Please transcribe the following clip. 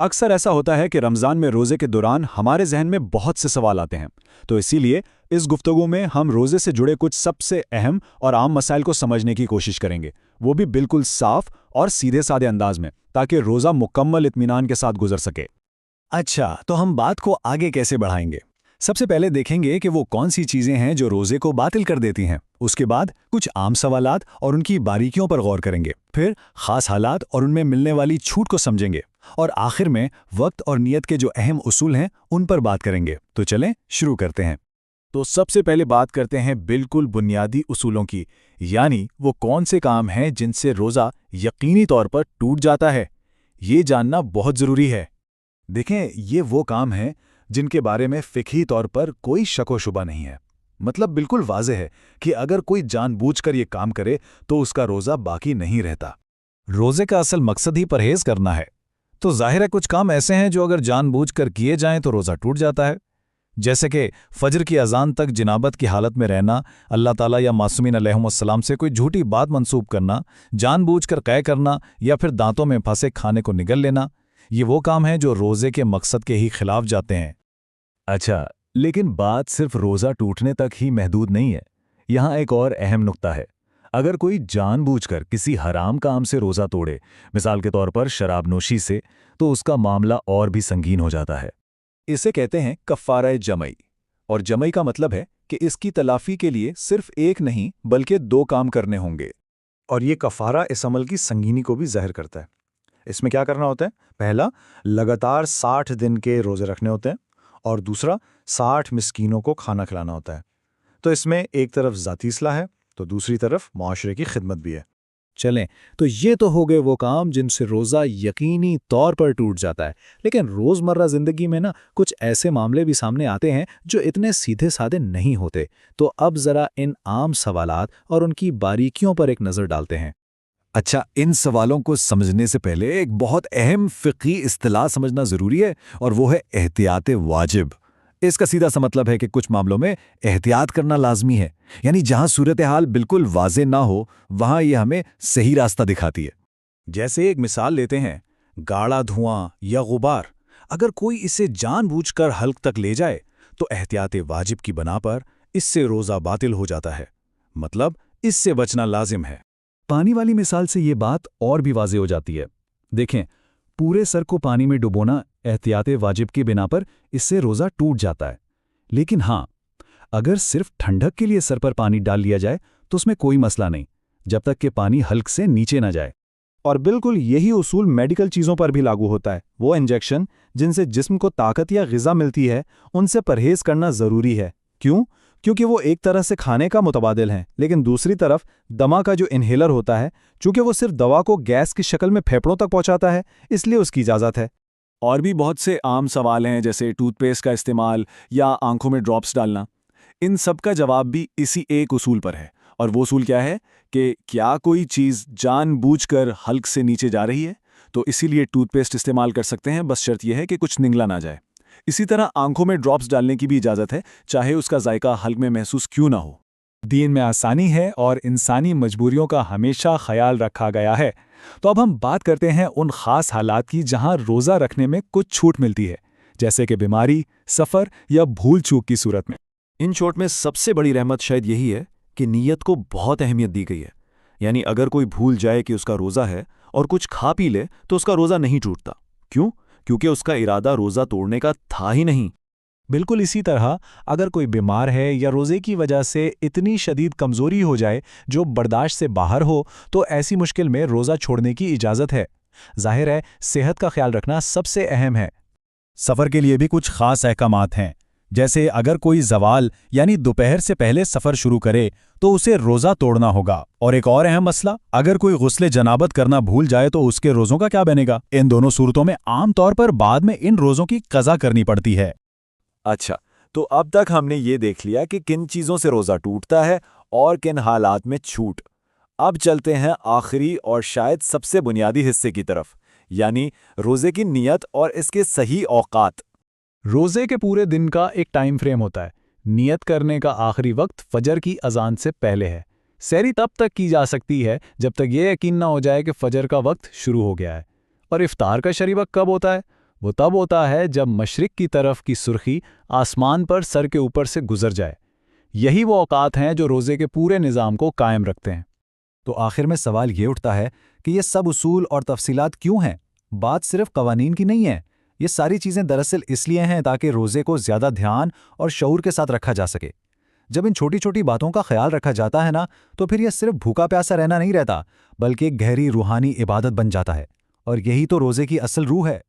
اکثر ایسا ہوتا ہے کہ رمضان میں روزے کے دوران ہمارے ذہن میں بہت سے سوال آتے ہیں، تو اسی لیے اس گفتگو میں ہم روزے سے جڑے کچھ سب سے اہم اور عام مسائل کو سمجھنے کی کوشش کریں گے، وہ بھی بالکل صاف اور سیدھے سادے انداز میں، تاکہ روزہ مکمل اطمینان کے ساتھ گزر سکے۔ اچھا، تو ہم بات کو آگے کیسے بڑھائیں گے؟ سب سے پہلے دیکھیں گے کہ وہ کون سی چیزیں ہیں جو روزے کو باطل کر دیتی ہیں۔ اس کے بعد کچھ عام سوالات اور ان کی باریکیوں پر غور کریں گے، پھر خاص حالات اور ان میں ملنے والی چھوٹ کو سمجھیں گے، اور آخر میں وقت اور نیت کے جو اہم اصول ہیں ان پر بات کریں گے۔ تو چلیں شروع کرتے ہیں۔ تو سب سے پہلے بات کرتے ہیں بالکل بنیادی اصولوں کی، یعنی وہ کون سے کام ہیں جن سے روزہ یقینی طور پر ٹوٹ جاتا ہے۔ یہ جاننا بہت ضروری ہے۔ دیکھیں، یہ وہ کام ہیں جن کے بارے میں فقہی طور پر کوئی شک و شبہ نہیں ہے۔ مطلب بالکل واضح ہے کہ اگر کوئی جان بوجھ کر یہ کام کرے تو اس کا روزہ باقی نہیں رہتا۔ روزے کا اصل مقصد ہی پرہیز کرنا ہے، تو ظاہر ہے کچھ کام ایسے ہیں جو اگر جان بوجھ کر کیے جائیں تو روزہ ٹوٹ جاتا ہے، جیسے کہ فجر کی اذان تک جنابت کی حالت میں رہنا، اللہ تعالیٰ یا معصومین علیہم السلام سے کوئی جھوٹی بات منسوب کرنا، جان بوجھ کر قے کرنا، یا پھر دانتوں میں پھنسے کھانے کو نگل لینا۔ یہ وہ کام ہیں جو روزے کے مقصد کے ہی خلاف جاتے ہیں۔ اچھا، لیکن بات صرف روزہ ٹوٹنے تک ہی محدود نہیں ہے۔ یہاں ایک اور اہم نقطہ ہے۔ اگر کوئی جان بوجھ کر کسی حرام کام سے روزہ توڑے، مثال کے طور پر شراب نوشی سے، تو اس کا معاملہ اور بھی سنگین ہو جاتا ہے۔ اسے کہتے ہیں کفارہ جمعی، اور جمعی کا مطلب ہے کہ اس کی تلافی کے لیے صرف ایک نہیں بلکہ دو کام کرنے ہوں گے۔ اور یہ کفارہ اس عمل کی سنگینی کو بھی ظاہر کرتا ہے۔ اس میں کیا کرنا ہوتا ہے؟ پہلا، لگاتار 60 دن کے روزے رکھنے ہوتے ہیں، اور دوسرا 60 مسکینوں کو کھانا کھلانا ہوتا ہے۔ تو اس میں ایک طرف ذاتی اصلاح ہے تو دوسری طرف معاشرے کی خدمت بھی ہے۔ چلیں، تو یہ تو ہو گئے وہ کام جن سے روزہ یقینی طور پر ٹوٹ جاتا ہے، لیکن روزمرہ زندگی میں کچھ ایسے معاملے بھی سامنے آتے ہیں جو اتنے سیدھے سادے نہیں ہوتے۔ تو اب ذرا ان عام سوالات اور ان کی باریکیوں پر ایک نظر ڈالتے ہیں۔ اچھا، ان سوالوں کو سمجھنے سے پہلے ایک بہت اہم فقہی اصطلاح سمجھنا ضروری ہے، اور وہ ہے احتیاط واجب۔ اس کا سیدھا سا مطلب ہے کہ کچھ معاملوں میں احتیاط کرنا لازمی ہے، یعنی جہاں صورتحال بالکل واضح نہ ہو وہاں یہ ہمیں صحیح راستہ دکھاتی ہے۔ جیسے ایک مثال لیتے ہیں، گاڑھا دھواں یا غبار، اگر کوئی اسے جان بوجھ کر حلق تک لے جائے تو احتیاط واجب کی بنا پر اس سے روزہ باطل ہو جاتا ہے، مطلب اس سے بچنا لازم ہے۔ پانی والی مثال سے یہ بات اور بھی واضح ہو جاتی ہے۔ دیکھیں، پورے سر کو پانی میں ڈبونا احتیاط واجب کی بنا پر اس سے روزہ ٹوٹ جاتا ہے، لیکن ہاں، اگر صرف ٹھنڈک کے لیے سر پر پانی ڈال لیا جائے تو اس میں کوئی مسئلہ نہیں، جب تک کہ پانی حلق سے نیچے نہ جائے۔ اور بالکل یہی اصول میڈیکل چیزوں پر بھی لاگو ہوتا ہے۔ وہ انجیکشن جن سے جسم کو طاقت یا غذا ملتی ہے، ان سے پرہیز کرنا ضروری ہے۔ کیوں؟ کیونکہ وہ ایک طرح سے کھانے کا متبادل ہیں، لیکن دوسری طرف دما کا جو انہیلر ہوتا ہے، چونکہ وہ صرف دوا کو گیس کی شکل میں پھیپھڑوں تک پہنچاتا ہے، اس لیے اس کی اجازت ہے۔ اور بھی بہت سے عام سوال ہیں، جیسے ٹوتھ پیسٹ کا استعمال یا آنکھوں میں ڈراپس ڈالنا۔ ان سب کا جواب بھی اسی ایک اصول پر ہے، اور وہ اصول کیا ہے کہ کیا کوئی چیز جان بوجھ کر حلق سے نیچے جا رہی ہے تو اسی لیے ٹوتھ پیسٹ استعمال کر سکتے ہیں، بس شرط یہ ہے کہ کچھ نگلا نہ جائے۔ اسی طرح آنکھوں میں ڈراپس ڈالنے کی بھی اجازت ہے، چاہے اس کا ذائقہ حلق میں محسوس کیوں نہ ہو۔ دین میں آسانی ہے اور انسانی مجبوریوں کا ہمیشہ خیال رکھا گیا ہے۔ تو اب ہم بات کرتے ہیں ان خاص حالات کی جہاں روزہ رکھنے میں کچھ چھوٹ ملتی ہے، جیسے کہ بیماری، سفر یا بھول چوک کی صورت میں۔ ان چھوٹ میں سب سے بڑی رحمت شاید یہی ہے کہ نیت کو بہت اہمیت دی گئی ہے، یعنی اگر کوئی بھول جائے کہ اس کا روزہ ہے اور کچھ کھا پی لے تو اس کا روزہ نہیں ٹوٹتا۔ کیوں؟ کیونکہ اس کا ارادہ روزہ توڑنے کا تھا ہی نہیں۔ بالکل اسی طرح اگر کوئی بیمار ہے یا روزے کی وجہ سے اتنی شدید کمزوری ہو جائے جو برداشت سے باہر ہو، تو ایسی مشکل میں روزہ چھوڑنے کی اجازت ہے۔ ظاہر ہے صحت کا خیال رکھنا سب سے اہم ہے۔ سفر کے لیے بھی کچھ خاص احکامات ہیں، جیسے اگر کوئی زوال یعنی دوپہر سے پہلے سفر شروع کرے تو اسے روزہ توڑنا ہوگا۔ اور ایک اور اہم مسئلہ، اگر کوئی غسل جنابت کرنا بھول جائے تو اس کے روزوں کا کیا بنے گا؟ ان دونوں صورتوں میں عام طور پر بعد میں ان روزوں کی قضا کرنی پڑتی ہے۔ اچھا، تو اب تک ہم نے یہ دیکھ لیا کہ کن چیزوں سے روزہ ٹوٹتا ہے اور کن حالات میں چھوٹ۔ اب چلتے ہیں آخری اور شاید سب سے بنیادی حصے کی طرف، یعنی روزے کی نیت اور اس کے صحیح اوقات۔ روزے کے پورے دن کا ایک ٹائم فریم ہوتا ہے۔ نیت کرنے کا آخری وقت فجر کی اذان سے پہلے ہے۔ سحری تب تک کی جا سکتی ہے جب تک یہ یقین نہ ہو جائے کہ فجر کا وقت شروع ہو گیا ہے۔ اور افطار کا شرعی وقت کب ہوتا ہے؟ وہ تب ہوتا ہے جب مشرق کی طرف کی سرخی آسمان پر سر کے اوپر سے گزر جائے۔ یہی وہ اوقات ہیں جو روزے کے پورے نظام کو قائم رکھتے ہیں۔ تو آخر میں سوال یہ اٹھتا ہے کہ یہ سب اصول اور تفصیلات کیوں ہیں؟ بات صرف قوانین کی نہیں ہے، یہ ساری چیزیں دراصل اس لیے ہیں تاکہ روزے کو زیادہ دھیان اور شعور کے ساتھ رکھا جا سکے۔ جب ان چھوٹی چھوٹی باتوں کا خیال رکھا جاتا ہے نا، تو پھر یہ صرف بھوکا پیاسا رہنا نہیں رہتا، بلکہ ایک گہری روحانی عبادت بن جاتا ہے، اور یہی تو روزے کی اصل روح ہے۔